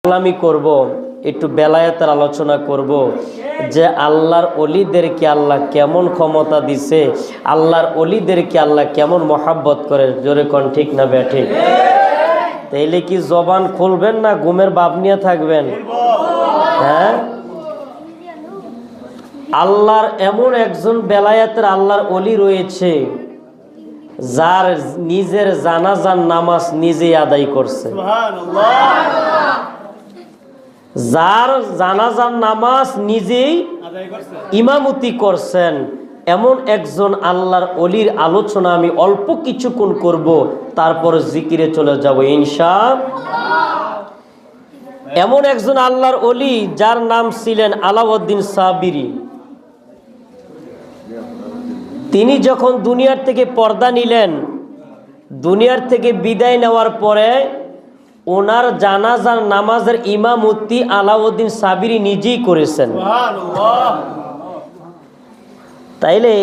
আমি করব একটু বেলায়েতের আলোচনা করব যে আল্লাহর ওলিদেরকে আল্লাহ কেমন ক্ষমতা দিছে, আল্লাহর ওলিদেরকে আল্লাহ কেমন মহাব্বত করে। জোরে কোন ঠিক না ব্যাঠিক? তাইলে কি জবান খুলবেন না ঘুমের বাপ নিয়ে থাকবেন? হ্যাঁ, আল্লাহর এমন একজন বেলায়েতের আল্লাহর ওলি রয়েছে যার নিজের জানাজার নামাজ নিজেই আদায় করছে, যার জানাজার নামাজ নিজেই ইমামতি করছেন। এমন একজন আল্লাহর ওলির আলোচনা আমি অল্প কিছুক্ষণ করব, তারপর জিকিরে চলে যাব ইনশাআল্লাহ। এমন একজন আল্লাহর ওলি যার নাম ছিলেন আলাউদ্দিন সাবিরি। তিনি যখন দুনিয়ার থেকে পর্দা নিলেন, দুনিয়ার থেকে বিদায় নেওয়ার পরে ওনার জানাজার নামাজের ইমামতি আলাউদ্দিন সাবিরি নিজেই করেছেন। তাইলে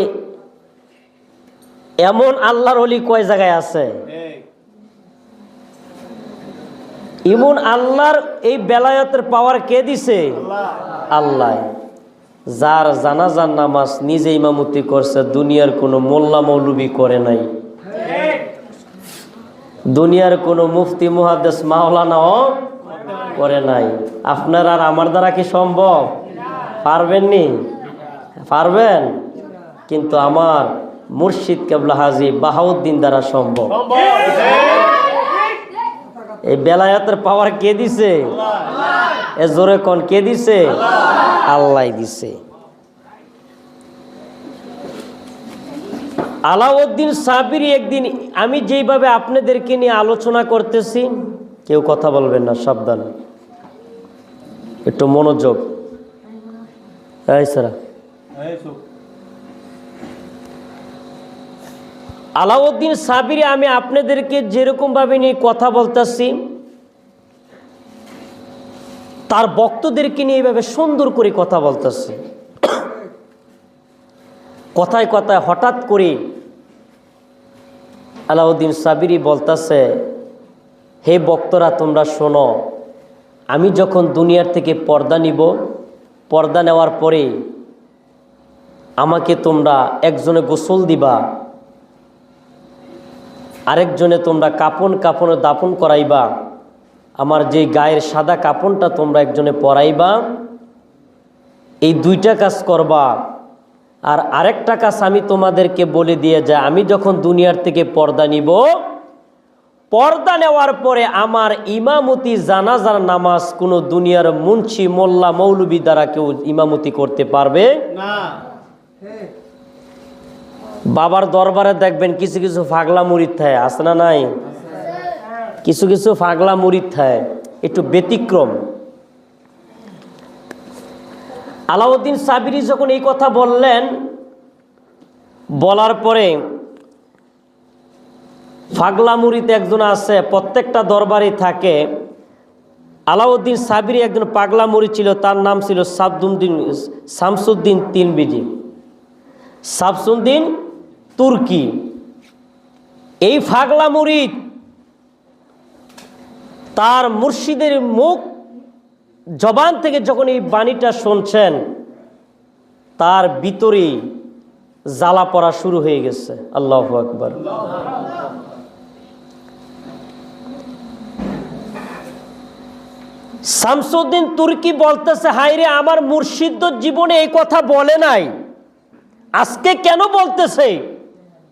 এমন আল্লাহর ওলি কয় জায়গায় আছে? এমন আল্লাহর এই বেলায়েতের পাওয়ার কে দিছে? আল্লাহ। যার জানাজার নামাজ নিজে ইমামতি করছে, দুনিয়ার কোনো মোল্লা মৌলবি করে নাই, দুনিয়ার কোনো মুফতি মুহাদ্দিস মাওলানাও করে নাই। আপনার আর আমার দ্বারা কি সম্ভব? পারবেননি? পারবেন, কিন্তু আমার মুর্শিদ কেবলা হাজী বাহাউদ্দিন দ্বারা সম্ভব। এই বেলায়েতের পাওয়ার কে দিছে? এ জোরে কোন কে দিছে? আল্লাহ দিছে। আলাউদ্দিন সাবিরি একদিন, আমি যেইভাবে আপনাদেরকে নিয়ে আলোচনা করতেছি, কেউ কথা বলবেন না, সাবধান, একটু মনোযোগ। আলাউদ্দিন সাবিরি, আমি আপনাদেরকে যেরকম ভাবে নিয়ে কথা বলতেছি, তার ভক্তদেরকে নিয়ে এইভাবে সুন্দর করে কথা বলতেছে। কথায় কথায় হঠাৎ করে আলাউদ্দিন সাবিরি বলতেছে, হে ভক্তরা তোমরা শোনো, আমি যখন দুনিয়ার থেকে পর্দা নিব, পর্দা নেওয়ার পরে আমাকে তোমরা একজনে গোসল দিবা, আরেকজনে তোমরা কাপড়ে দাফন করাইবা, আমার যে গায়ের সাদা কাপড়টা তোমরা একজনে পরাইবা, এই দুইটা কাজ করবা। আর আরেকটা কাজ আমি তোমাদেরকে বলে দিয়ে যাই, আমি যখন দুনিয়ার থেকে পর্দা নিব, পর্দা নেওয়ার পরে আমার ইমামতি জানাজার নামাজ কোনো দুনিয়ার মুন্সি মোল্লা মৌলবি দ্বারা কেউ ইমামতি করতে পারবে না। বাবার দরবারে দেখবেন কিছু কিছু ফাগলা মুরিদ থাকে, আছে না নাই? কিছু কিছু ফাগলা মুরিদ থাকে, একটু ব্যতিক্রম। আলাউদ্দিন সাবিরি যখন এই কথা বললেন, বলার পরে ফাগলা মুরিদ একজন আছে, প্রত্যেকটা দরবারে থাকে। আলাউদ্দিন সাবিরি একজন পাগলা মুরিদ ছিল, তার নাম ছিল শামসুদ্দিন তিনবিজি, শামসুদ্দিন তুর্কি। এই ফাগলা মুরিদ তার মুর্শিদের মুখ জবান থেকে যখন এই বাণীটা শুনছেন, তার ভিতরে জ্বালা পড়া শুরু হয়ে গেছে। আল্লাহু আকবার। শামসুদ্দিন তুর্কি বলতেছে, হায়রে, আমার মুর্শিদ তো জীবনে এই কথা বলে নাই, আজকে কেন বলতেছে?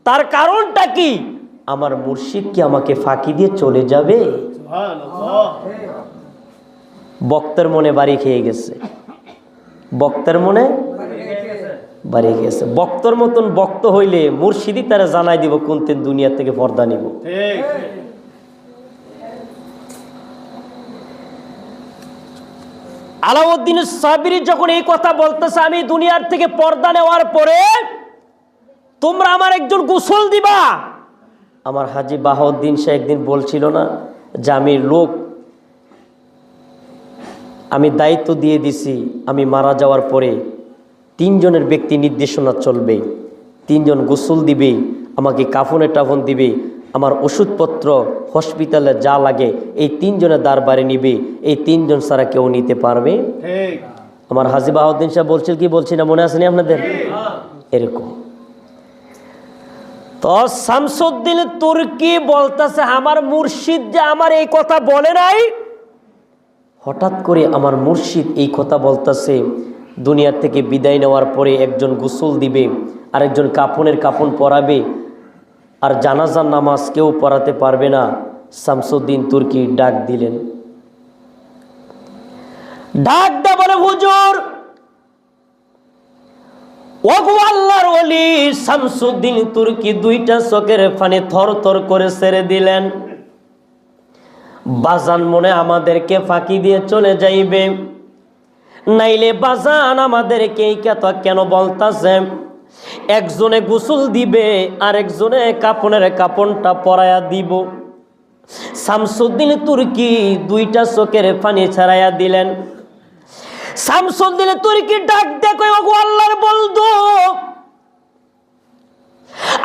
তার কারণটা কি? আমার মুর্শিদ কি আমাকে ফাঁকি দিয়ে চলে যাবে? বক্তের মনে বাড়ি খেয়ে গেছে, বক্তের মনে বাড়ি গেছে। বক্তর মতন বক্ত হইলে মুর্শিদই তারা জানাই দিব কোন দিন দুনিয়া থেকে পর্দা নিব। আলাউদ্দিন সাবিরি যখন এই কথা বলতেছে, আমি দুনিয়ার থেকে পর্দা নেওয়ার পরে তোমরা আমার একজন গোসল দিবা। আমার হাজী বাহাউদ্দিন শাহ একদিন বলছিল না যে আমি দায়িত্ব দিয়ে দিছি, আমি মারা যাওয়ার পরে 3 জনের ব্যক্তি নির্দেশনা চলবে, 3 জন গোসল দিবে, আমাকে কাফনে টাফন দিবে, আমার ওষুধপত্র হসপিটালে যা লাগে এই 3 জনের দরবারে নিবে, এই 3 জন ছাড়া কেউ নিতে পারবে? আমার হাজী বাহাউদ্দিন সাহেব বলছিল কি বলছি না, মনে আসেনি আপনাদের? এরকম। তো শামসুদ্দিন তুর্কি বলতেছে আমার মুর্শিদ যে আমার এই কথা বলে নাই। হঠাৎ করে আমার মুর্শিদ এই কথা বলতেছে, দুনিয়ার থেকে বিদায় নেওয়ার পরে একজন গোসল দিবে, আরেকজন কাফনের কাফন পরাবে, আর জানাজার নামাজ কেউ পড়াতে পারবে না। শামসুদ্দিন তুর্কি ডাক দিলেন, ডাক দা বলে হুজুর, ওগো আল্লাহর ওলি শামসুদ্দিন তুর্কি 2টা চোখের পানি থর থর করে ছেড়ে দিলেন। বাজান মনে আমাদেরকে ফাঁকি দিয়ে চলে যাইবে, নাইলে বাজান আমাদেরকে এই কথা কেন বলতাছে? একজনে গোসল দিবে, আরেকজনে কাফনের কাফনটা পরায়া দিব। শামসুদ্দিন তুর্কি 2টা চোখের পানি ছাড়াইয়া দিলেন। শামসুদ্দিন তুর্কি ডাক দেখো, ওগো আল্লাহর বন্ধু,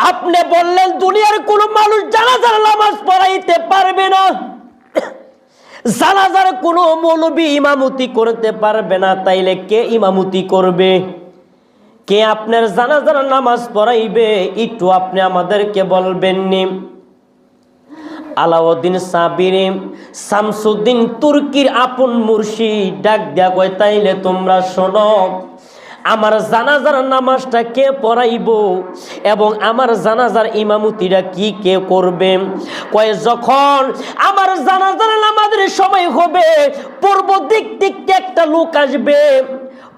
আপনি বললেন দুনিয়ার কোন মানুষ জানাজার নামাজ পড়াইতে পারবে না, জানাজার কোন মৌলবী ইমামতি করতে পারবে না, তাইলে কে ইমামতি করবে? কে আপনার জানাজার নামাজ পড়াইবে? একটু আপনি আমাদেরকে বলবেন নি? আলাউদ্দিন সাবিরি শামসুদ্দিন তুর্কির আপন মুর্শিদ ডাক দেয়া কয়, তাইলে তোমরা শোনো, আমার জানাজার নামাজটা কে পড়াইব এবং আমার জানাজার ইমামতিটা কি কে করবে? কয় যখন আমার জানাজার নামাজের সময় হবে, পূর্ব দিক থেকে একটা লোক আসবে,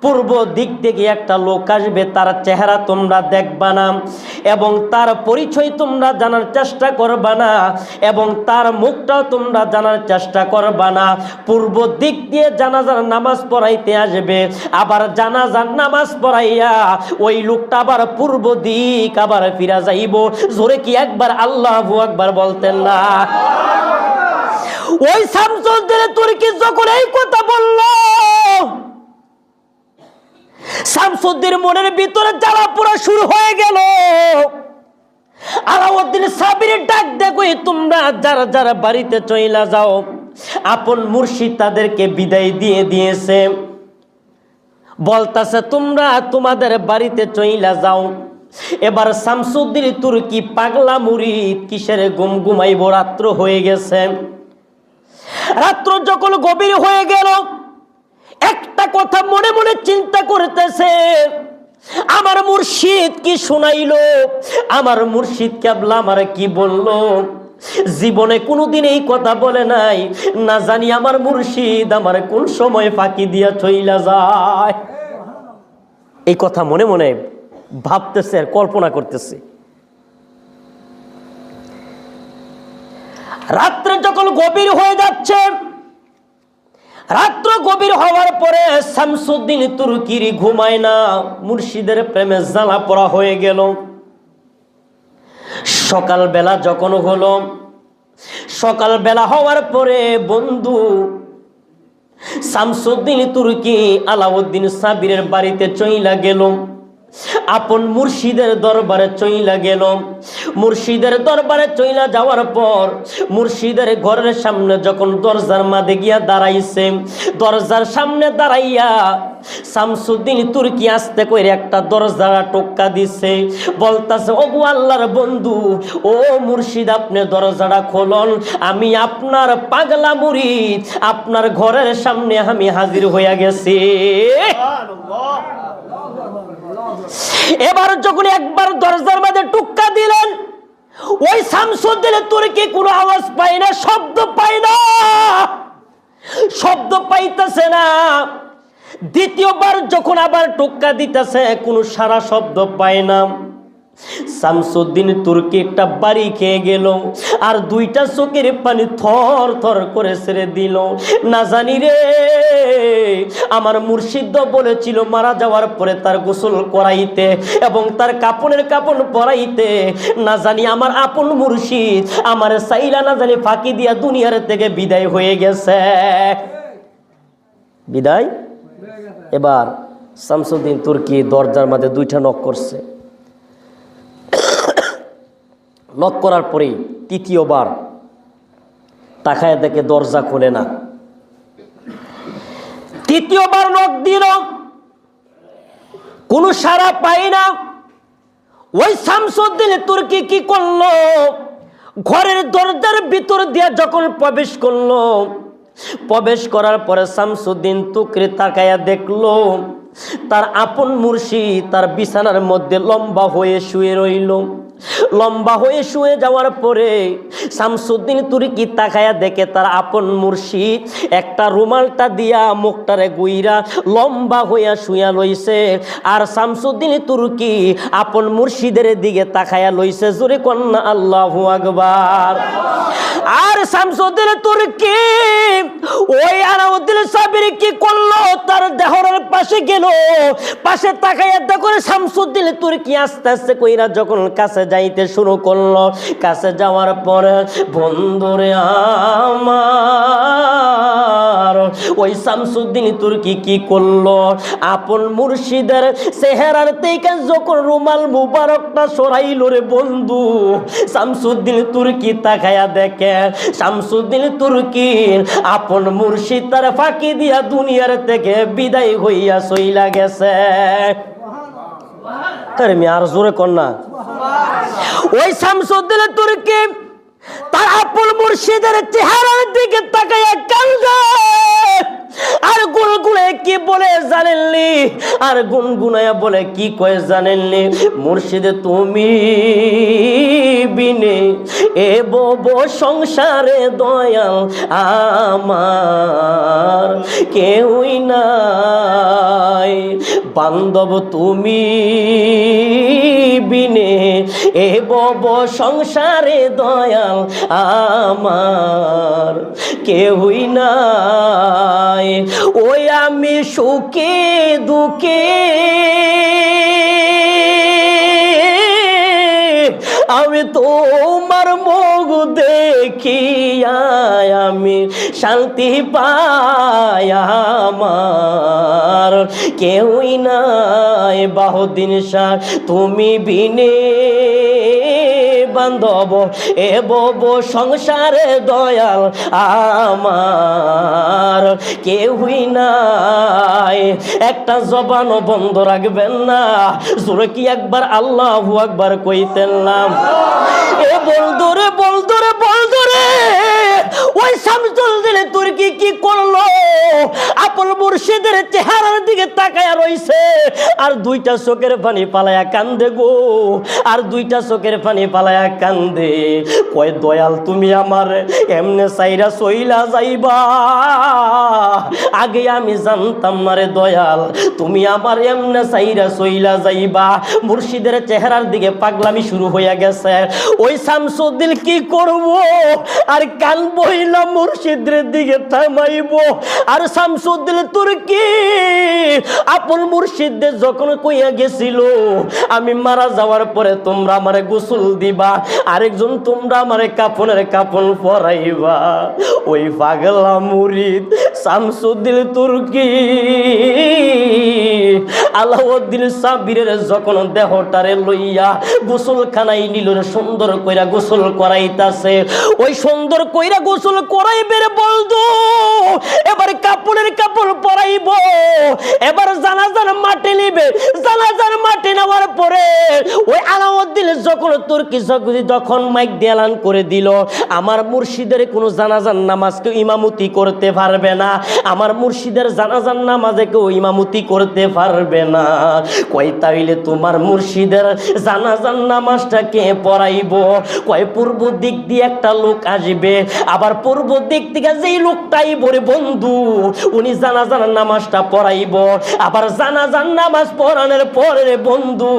পূর্ব দিক থেকে একটা লোক আসবে, তার চেহারা তোমরা দেখবা না এবং তার পরিচয় তোমরা জানার চেষ্টা করবা না এবং তার মুখটাও তোমরা জানার চেষ্টা করবা না। পূর্ব দিক দিয়ে জানাজার নামাজ পড়াইতে আসবে, আবার জানাজার নামাজ পড়াইয়া ওই লোকটা আবার পূর্ব দিক আবার ফিরা যাইব। জোরে কি একবার আল্লাহু আকবার বলতেন না? ওই শামসুদ্দিন তুর্কি যখন এই কথা বলল, শামসুদ্দিন মনের ভিতরে জ্বালা পোড়া শুরু হয়ে গেল। আলাউদ্দিন সাবিরের ডাক দেখো, তোমরা যারা যারা বাড়িতে চইলা যাও, আপন মুর্শিদ তাদেরকে বিদায় দিয়ে দিয়েছে, বলতাছে তোমরা তোমাদের বাড়িতে চইলা যাও। এবার শামসুদ্দিন তুর্কি পাগলা মুরিদ কিসের ঘুম ঘুমাইব, রাত্র হয়ে গেছে। রাত্র যখন গভীর হয়ে গেল, একটা কথা মনে মনে চিন্তা করতেছে, আমার মুর্শিদ কি শুনাইলো, আমার মুর্শিদ কেবলা আমার কি বললো? জীবনে কোনোদিন এই কথা বলে নাই, না জানি আমার মুর্শিদ আমার কোন সময় ফাঁকি দিয়া চইলা যায়। এই কথা মনে মনে ভাবতেছে আর কল্পনা করতেছে। রাত্রে যখন গভীর হয়ে যাচ্ছে, রাত্র গভীর হওয়ার পরে শামসুদ্দিন তুর্কির ঘুমায় না, মুর্শিদের প্রেমে জ্বালা পড়া হয়ে গেল। সকালবেলা যখন হলো, সকালবেলা হওয়ার পরে বন্ধু শামসুদ্দিন তুর্কি আলাউদ্দিন সাবিরের বাড়িতে চইলা গেল, আপন মুর্শিদের দরবারে চইলা গেল। মুর্শিদের দরবারে চইলা যাওয়ার পর মুর্শিদের ঘরের সামনে যখন দরজার মাঝে গিয়া দাঁড়াইছে, দরজার সামনে দাঁড়াইয়া শামসুদ্দিন তুর্কি আস্তে করে একটা দরজা টোক্কা দিছে, বলতাছে ওগো আল্লাহর বন্ধু, ও মুর্শিদ আপনি দরজাটা খোলন, আমি আপনার পাগলা মুরিদ আপনার ঘরের সামনে আমি হাজির হইয়া গেছি। এবার যখন একবার দরজার মাঝে টুক্কা দিলেন, ওই শামসুদ্দিন তুর্কি কোনো আওয়াজ পায় না, শব্দ পায় না, শব্দ পাইতেছে না। দ্বিতীয়বার যখন আবার টুক্কা দিতেছে, কোনো সারা শব্দ পায় না। শামসুদ্দিন তুর্কি একটা বাড়ি খেয়ে গেল, আর 2টা চোখের পানি থর থর করে ছেড়ে দিল। না জানি রে, আমার মুর্শিদ বলেছিল মারা যাওয়ার পরে তার গোসল করাইতে এবং তার কাপনের কাপন পরাইতে, না জানি আমার আপন মুর্শিদ আমার সাইলা না জানি ফাঁকি দিয়া দুনিয়ার থেকে বিদায় হয়ে গেছে। বিদায়। এবার শামসুদ্দিন তুর্কি দরজার মধ্যে 2টা নক করছে। নক করার পরেই তৃতীয়বার তাকায় দেখে দরজা খোলে না। তৃতীয়বার নক দিল, কোনো সাড়া পাই না। ওই শামসুদ্দিন তুর্কি কি করলো, ঘরের দরজার ভিতর দিয়ে যখন প্রবেশ করলো, প্রবেশ করার পরে শামসুদ্দিন তুর্কি তাকায়া দেখলো তার আপন মুর্শিদ তার বিছানার মধ্যে লম্বা হয়ে শুয়ে রইল। লম্বা হয়ে শুয়ে যাওয়ার পরে শামসুদ্দিন তুর্কি তাকায়া দেখে তার আপন মুর্শিদ একটা রুমালটা দিয়া মুখটারে গুইরা লম্বা হইয়া শুয়া লইছে। আর শামসুদ্দিন তুর্কি আপন মুর্শিদের দিকে তাকায়া লইছে। জোরে কন্যা আল্লাহু আকবার। আর শামসুদ্দিন তুর্কি ওই আলাউদ্দিন সাবির কি করলো, তার দেহর পাশে গেল, পাশে তাকায়া দেখো শামসুদ্দিন তুর্কি আস্তে আস্তে কইরা যখন কাছে যাইতে শুরু করলো, কাছে যাওয়ার পরে বন্ধুরে আমার ওই শামসুদ্দিন তুর্কি কি করলো, আপন মুর্শিদের চেহারার থেকে যখন রুমাল মুবারকটা সরাইল রে বন্ধু, শামসুদ্দিন তুর্কি তাকায়া দেখে শামসুদ্দিন তুর্কির আপন মুর্শিদ তার ফাঁকি দিয়া দুনিয়ার থেকে বিদায় হইয়া চইলা গেছে। আর জোরে কন্যা। ওই শামসুদ্দিন তুর্কি তার আপন মুর্শিদের চেহারার দিকে তাকায়া কান্দে। আর গুনগুনে কি বলে জানেননি, আর গুনগুনায়া বলে কি কয় জানেননি, মুর্শিদে তুমি বিনে এ বব সংসারে দয়াল আমার কেউই নাই, বান্ধব তুমি বিনে এ বব সংসারে দয়াল আমার কেউই নাই। ওই আমি সুখে দুঃখে আমি তোমার মুখ দেখিয়া আমি শান্তি পাই, আমার কেউই নাই বাহুদ্দিন শাহ তুমি বিনে বান্ধব এ বব সংসারে দয়াল আমার কেউই নাই। একটা জবানও বন্ধ রাখবেন না, জোরে কি একবার আল্লাহু আকবার কইতেন না? এ বলদরে বলদরে বলদরে ওই শামসুদ্দিন তুর্কি কি করলো, আপন মুর্শিদের চেহারার দিকে তাকায়া রইছে, আর দুইটা চোখের পানি পালায়া কান্দে গো, আর দুইটা চোখের পানি পালায়া কান্দে। কয় দয়াল তুমি আমার এমনে চাইরা চইলা যাইবা, আগে আমি জানতাম না রে দয়াল তুমি আমার এমনে চাইরা চইলা যাইবা। মুর্শিদের চেহারার দিকে পাগলামি শুরু হইয়া গেছে। ওই শামসুদ্দিন কি করব, আর কান বইলা মুর্শিদের দিকে থামাইব। আর শামসুদ্দিন তুর্কি আপন মুর্শিদদের যখন কইয়া গেছিল আমি মারা যাওয়ার পরে তোমরা আমারে গোসল দিবা, আরেকজন তোমরা আমারে কাফনের কাফন পরাইবা। ওই পাগলা মুরিদ শামসুদ্দিন তুর্কি আলাউদ্দিন সাবিরের যখন দেহটারে লইয়া গোসলখানায় নিল, সুন্দর কইরা গোসল করাইতাছে। ওই সুন্দর কইরা গোসল করাইবে রে বলদু, এবার কাপড়ের কাপড় পরাইব, এবার জানাজার মাটি নিবে। জানাজার মাটি নেওয়ার পরে ওই আলাউদ্দিন যখন তুর্কি যখন মাইক দিয়ে এলান করে দিল আমার মুর্শিদের কোনো জানাজার নামাজ কেউ ইমামতি করতে পারবে না, আমার মুর্শিদের জানাজার নামাজে কেউ ইমামতি করতে পারবে না। কয় তাইলে তোমার মুর্শিদের জানাজার নামাজটা কে পড়াইব? কয় পূর্ব দিক দিয়ে একটা লোক আসবে, আবার পূর্ব দিক থেকে যেই লোকটাই বলে বন্ধু উনি জানাজার নামাজটা পড়াইব, আবার জানাজার নামাজ পড়ানোর পরে বন্ধু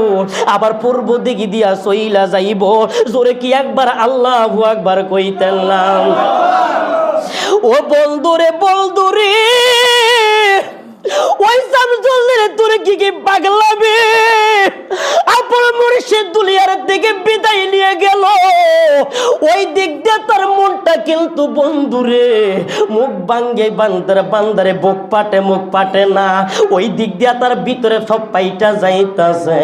আবার পূর্ব দিক দিয়া চইলা যাইব। জোরে কি একবার আল্লাহু আকবার কইতেন না? ও বন্ধুরে বন্ধুরে ওই শামসুদ্দিন তুর্কি কি পাগলাবে, আপন মুর্শিদ দুনিয়ার থেকে বিদায় নিয়ে গেল। ওই দিক দিয়ে তার মনটা কিন্তু বন্ধুরে মুখ ভাঙ্গে বান্দারে বুক পাটে না, ওই দিক দিয়া তার ভিতরে সব পাইটা যাইতাছে।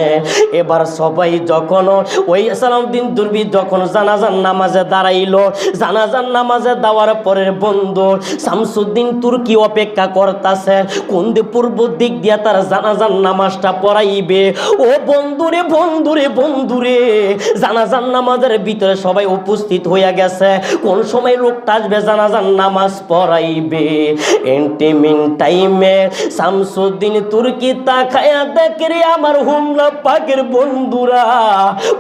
এবার সবাই যখন ওই সালাউদ্দিন তুর্কি যখন জানাজার নামাজে দাঁড়াইলো, জানাজার নামাজে দেওয়ার পরের বন্ধু শামসুদ্দিন তুর্কি অপেক্ষা করতেছে কোন দিক পূর্ব দিক দিয়া তার জানাজার নামাজটা পড়াইবে। ও বন্ধুরে জানাজার নামাজের ভিতরে সবাই উপস্থিত হইয়া গেছে, কোন সময় লোকটা আসবে জানাজার নামাজ পড়াইবে। এন্টিমিং টাইমে শামসুদ্দিন তুর্কি তাকায়া দেখে আমার হুমলা পাকের বন্ধুরা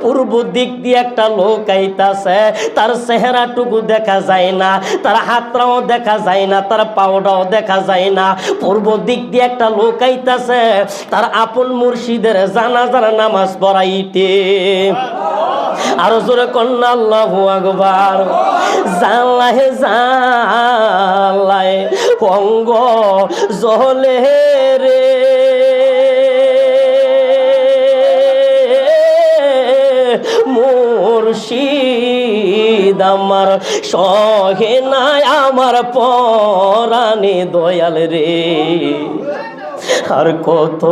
পূর্ব দিক দিয়ে একটা লোক আইতাছে, তার চেহারাটুকু দেখা যায় না, তার হাতটাও দেখা যায় না, তার পাওটাও দেখা যায় না। পূর্ব দিক দিয়ে একটা লোক আইতাছে তার আপন মুর্শিদের জানাজার নামাজ পড়াইতে। আরো জোরে কন্যা আল্লাহু আকবার। জানলাহে জানলায় অঙ্গ জলে রে, মুর্শিদ আমার সহে নাই আমার পরাণে দয়াল রে। আর কত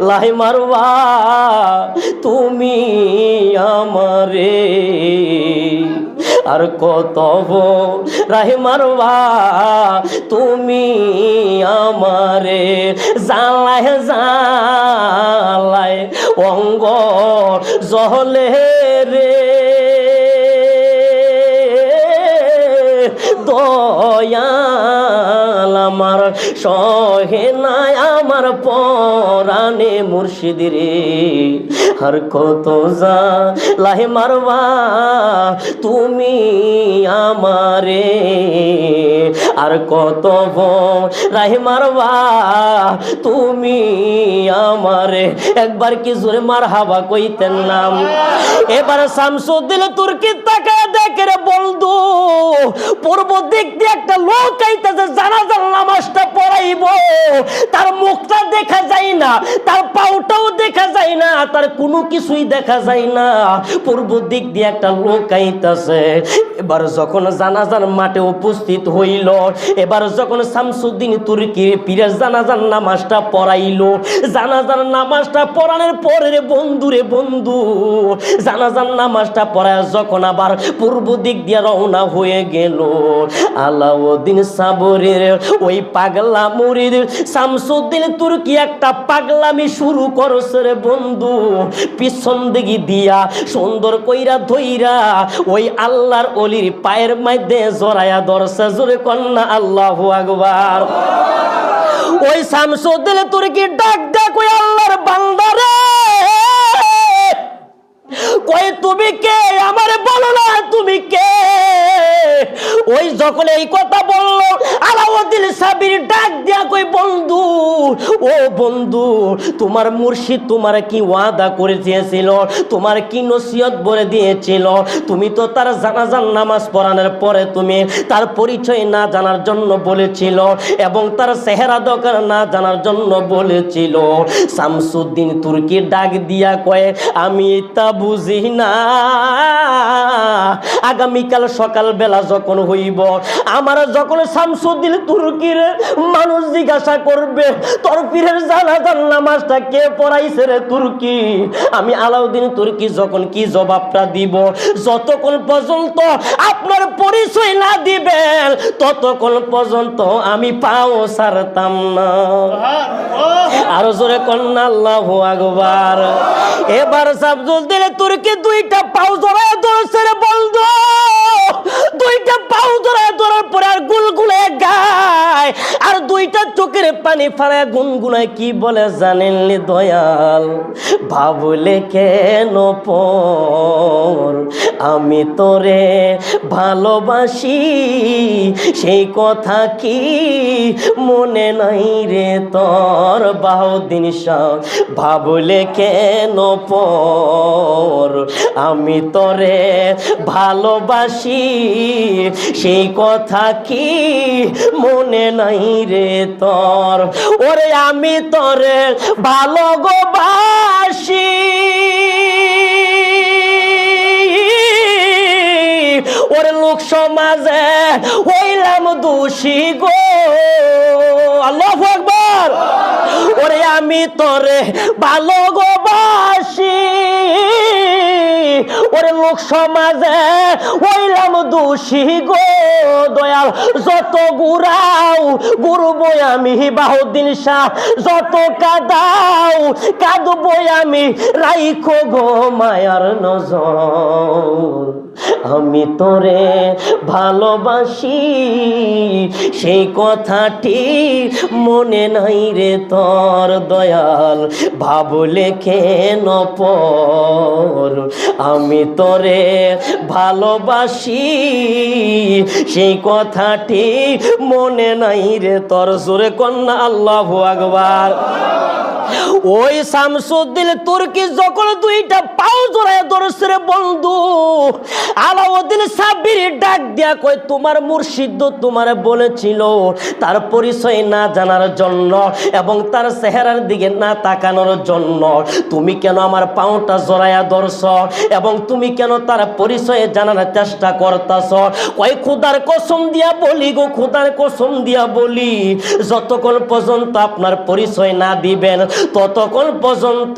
লাই মারবা তুমি আমারে, আর কত রাহে মারবা তুমি আমারে। জানলায় অঙ্গ জলে রে, দয়াল আমার সহে নাই আমার পরাণে মুর্শিদ রে। আর কত লাহে মারবা তুমি আমারে, আর কত রাহে মারবা তুমি আমারে। একবার কি জোরে মারহাবা কইতেন নাম। এবার শামসুদ্দিন তুর্কি তাকায় দেখে রে বন্ধু পূর্ব দিক দিয়ে একটা লোক আইতাছে জানাজার নামাজটা পড়াইব, তার মুখটা দেখা যায় না, তার পাউটাও দেখা যায় না, তার কোনো কিছুই দেখা যায় না। পূর্ব দিক দিয়ে একটা লোক আইতাছে। এবার যখন জানাজার মাঠে উপস্থিত হইল, এবার যখন শামসুদ্দিন তুর্কি পীরের জানাজার নামাজটা পড়াইলো, জানাজার নামাজটা পড়ানোর পরে রে বন্ধু জানাজার নামাজটা পড়ায় যখন আবার পূর্ব দিক দিয়ে রওনা হয়ে গেল, আলাউদ্দিন সাবরের ওই পাগলা মুরিদ শামসুদ্দিন তুর্কি একটা পাগলামি শুরু করছে রে বন্ধু। পিছন দিকে দিয়া সুন্দর কইরা ধইরা ওই আল্লাহর অলির পায়ের মধ্যে জড়ায়া ধরছে। জোরে কন্যা আল্লাহু আকবার। ওই শামসুদ্দিন তুর্কি ডাক ডাক ওই আল্লাহর বান্দারে কই তুমি কে আমারে বলো না তুমি কে। ওই যখন এই কথা বললো আলাউদ্দিন সাবির ডাক দিয়া কই বন্ধু ও বন্ধু তোমার মুর্শিদ তোমার কি ওয়াদা করে দিয়েছিল, তোমার কি নসিহত বলে দিয়েছিল, তুমি তো তার জানাজার নামাজ পড়ানোর পরে তুমি তার পরিচয় না জানার জন্য বলেছিল এবং তার চেহারা দরকার না জানার জন্য বলেছিল। শামসুদ্দিন তুর্কি ডাক দিয়া কয় আমি তা বুঝি না, আগামীকাল সকাল বেলা যখন হইব আমার যখন শামসুদ্দিন তুর্কির মানুষ জিজ্ঞাসা করবে তোর পীরের জানাজার নামাজটা কে পড়াইছে রে তুর্কি, আমি আলাউদ্দিন তুর্কি যখন কি জবাবটা দিব, যতক্ষণ পর্যন্ত আপনার পরিচয় না দিবেন ততক্ষণ পর্যন্ত আমি পাও ছাড়তাম না। আরো জোরে কন্যা আল্লাহু আকবার। এবার শামসুদ্দিন তুর্কি দুইটা পাও জড়ায় ধরছে রে বন্ধু, দুইটা পাও জড়ায় ধরার পরে আর গুলগুলে গায় আর দুইটা চোখের পানি ফাড়ায় গুনগুনায় কি বলে জানেননি দয়াল, ভাবলে কেন পর আমি তোরে ভালোবাসি সেই কথা কি মনে নাই রে তোর। বাহুদ্দিন শাহ ভাবলে কেন পর আমি তোরে ভালোবাসি সেই কথা কি মনে নাই রে তোর। ওরে আমি তোরে ভালোবাসি ওরে লোক সমাজে হইলাম দোষী গো, আল্লাহু আকবার। ওরে আমি তোরে ভালোবাসি, ওরে লোক সমাজে হইলাম দোষী গো দয়াল। যত গুরাও গুরুবই আমি বাহুদ্দিন শাহ, যত কাদাও কাঁদবই আমি রাইখো গো মায়ার নজর। আমি তোরে ভালোবাসি সেই কথাটি মনে নাই রে তোর দয়াল, ভাবলে কেন পর। আমি তোরে ভালোবাসি সেই কথাটি মনে নাই রে তোর। জোরে কন্যা আল্লাহু আকবার। ওই শামসুদ্দিন তুর্কি যখন দুইটা পাও জোড়ায় ধরছে রে বন্ধু, আলাউদ্দিন সাবির ডাক দিয়া কই তোমার মুর্শিদ তোমার বলেছিল তার পরিচয় না জানার জন্য এবং তার চেহারার দিকে না তাকানোর জন্য, তুমি কেন আমার পাওটা জড়াইয়া ধরছ এবং তুমি কেন তার পরিচয় জানার চেষ্টা করতেছ? কই খোদার কসম দিয়া বলি গো, খোদার কসম দিয়া বলি, যতক্ষণ পর্যন্ত আপনার পরিচয় না দিবেন ততক্ষণ পর্যন্ত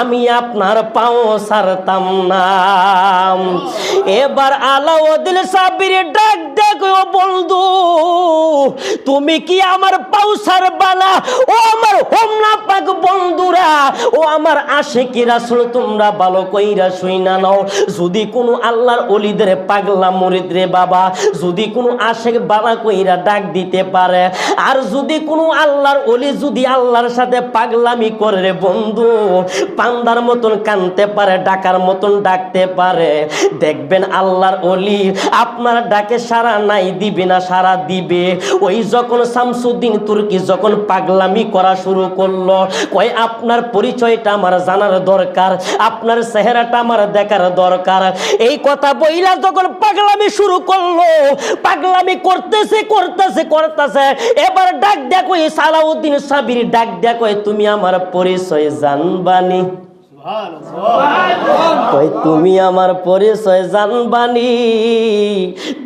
আমি আপনার পাও ছাড়তাম না। এবার আলাউদ্দিন সাবির ডাক দেখো বন্ধু, তুমি কি আমার পাও ছাড়বা না? ও আমার হোমনা পাক বন্ধুরা, ও আমার আশিকি রাসূল, তোমরা ভালো কইরা শুইনা নাও। যদি কোনো আল্লাহর ওলিদের পাগলা মুরিদ রে বাবা, যদি কোনো আশিক বালা কইরা ডাক দিতে পারে, আর যদি কোনো আল্লাহর ওলি যদি আল্লাহর সাথে পাগলামি করে রে বন্ধু, পান্দার মতন কানতে পারে, ডাকার মতন ডাকতে পারে, দেখবেন আল্লাহর ওলি আপনার ডাকে সারা নাই দিবে না, সারা দিবে। ওই যখন শামসুদ্দিন তুর্কি যখন পাগলামি করা শুরু করলো, কই আপনার পরিচয়টা আমার জানার দরকার, আপনার চেহারাটা আমার দেখার দরকার, এই কথা বইলা যখন পাগলামি শুরু করলো, পাগলামি করতেছে করতেছে করতেছে, এবার ডাক দেখো আলাউদ্দিন সাবির ডাক দেখো, তুমি আমার পরিচয় জানবানি? কই তুমি আমার পরিচয় জানবানি,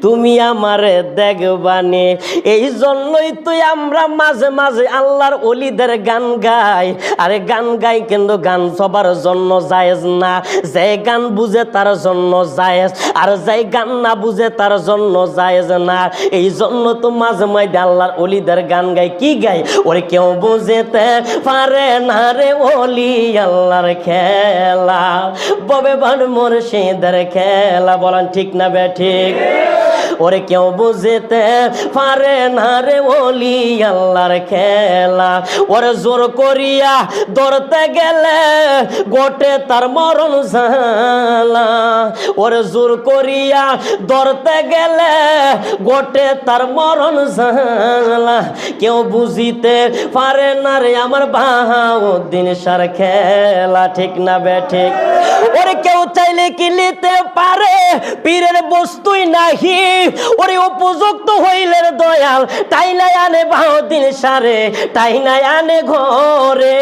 তুমি আমারে দেখবানি। এই জন্যই তো আমরা মাঝে মাঝে আল্লাহর ওলিদের গান গাই। আরে গান গাই কিন্তু গান সবার জন্য জায়েজ না, যে গান বুঝে তার জন্য জায়েজ, আর যে গান না বুঝে তার জন্য জায়েজ না। এই জন্য তো মাঝে মাঝে আল্লাহর ওলিদের গান গাই। কি গাই? ওরে কেউ বুঝেতে পারে না রে ওলি আল্লাহর খেলা, ববে বান মুর্শিদের খেলা। বলেন ঠিক না বে ঠিক? ওরে কেউ বুঝতে পারে না রে ওলি আল্লাহর খেলা, ওরে জোর করিয়া ধরতে গেলে গোটে তার মরণ জালা, ওরে জোর করিয়া ধরতে গেলে গোটে তার মরণ জালা। কেউ বুঝিতে পারে না রে আমার বাহাউদ্দিন শাহর খেলা। ঠিক না বে ঠিক? ওরে কেউ চাইলে কি নিতে পারে, পীরের বস্তুই নাহি, ওরে উপযুক্ত হইলে দয়াল তাই নাই আনে বাহুদ্দিন শাহরে, তাই নাই আনে ঘরে।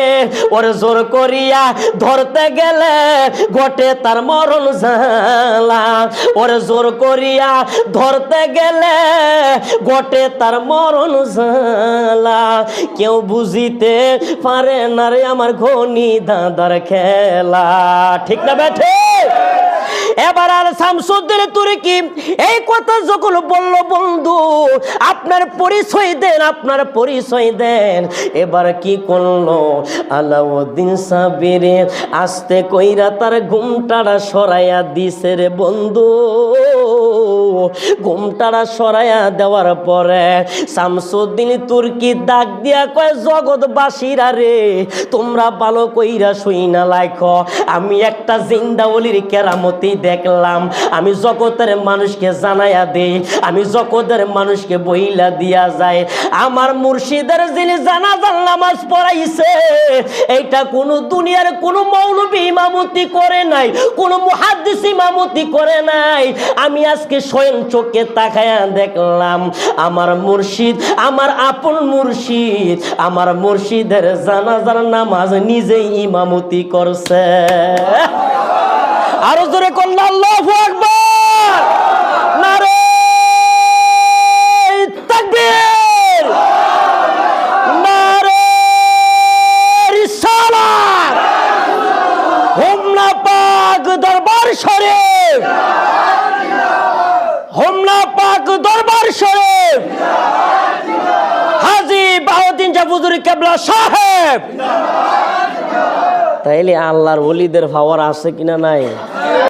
ওরে জোর করিয়া ধরতে গেলে ঘটে তার মরণ জালা, ওরে জোর করিয়া ধরতে গেলে ঘটে তার মরণ জালা। কেউ বুঝিতে পারে না রে আমার ঘনি দাদার খেলা। ঠিক না বেঠে? এবার আর শামসুদ্দিন তুর্কি এই কথা যখন বলল, বন্ধু আপনার পরিচয় দেন, আপনার পরিচয় দেন। এবার কি করলো আলাউদ্দিন সাবির, আস্তে কইরা তার ঘুমটারা সরাইয়া দিছে রে বন্ধু। ঘুমটারা সরাইয়া দেওয়ার পরে শামসুদ্দিন তুর্কি ডাক দিয়া কয়, জগৎবাসীরা রে তোমরা ভালো কইরা শুইনা লাইখো, আমি একটা জিন্দা ওলির কেরামতি দেখলাম। আমি জগতের মানুষকে জানাইয়া দেই, আমি জগতের মানুষকে বইলা দিয়া যায়, আমার মুর্শিদের যিনি জানাজার নামাজ পড়াইছে, এইটা কোন দুনিয়ার কোন মৌলবী ইমামতি করে নাই, কোন মুহাদ্দিস ইমামতি করে নাই। আমি আজকে স্বয়ং চোখে তাকায়া দেখলাম আমার মুর্শিদ, আমার আপন মুর্শিদ, আমার মুর্শিদের জানাজার নামাজ নিজেই ইমামতি করছে। আরো জোরে কন্যা আল্লাহু আকবার, নারে হুজুরি কেবলা সাহেব। তাইলে আল্লাহর ওলিদের পাওয়ার আছে কিনা নাই?